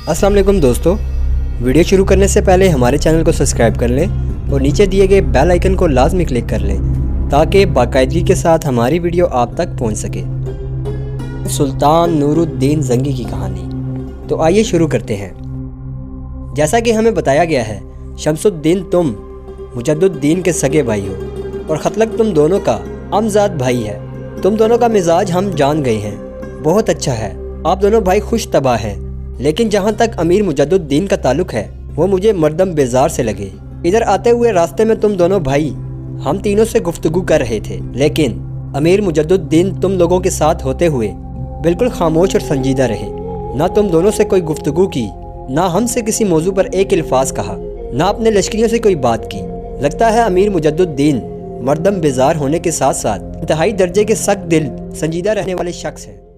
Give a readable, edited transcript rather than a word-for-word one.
अस्सलाम वालेकुम दोस्तों, वीडियो शुरू करने से पहले हमारे चैनल को सब्सक्राइब कर लें और नीचे दिए गए बेल आइकन को लाजमी क्लिक कर लें ताकि बाकायदगी के साथ हमारी वीडियो आप तक पहुंच सके। सुल्तान नूरुद्दीन जंगी की कहानी। तो आइए शुरू करते हैं। जैसा कि हमें बताया गया है, शमसुद्दीन तुम मुजद्दुद्दीन के सगे भाई हो और खतलक तुम दोनों का अमजाद भाई है। तुम दोनों का मिजाज हम जान गए हैं, बहुत अच्छा है। आप दोनों भाई खुश तबाह हैं। लेकिन जहाँ तक अमीर मुजद्दुद्दीन का ताल्लुक है, वो मुझे मर्दम बेजार से लगे। इधर आते हुए रास्ते में तुम दोनों भाई हम तीनों से गुफ्तगू कर रहे थे, लेकिन अमीर मुजद्दुद्दीन तुम लोगों के साथ होते हुए बिल्कुल खामोश और संजीदा रहे। ना तुम दोनों से कोई गुफ्तगू की, ना हमसे किसी मौजू पर एक अल्फाज कहा, ना अपने लश्करियों से कोई बात की। लगता है अमीर मुजद्दुद्दीन मर्दम बेजार होने के साथ साथ इंतहाई दर्जे के सख्त दिल संजीदा रहने वाले शख्स हैं।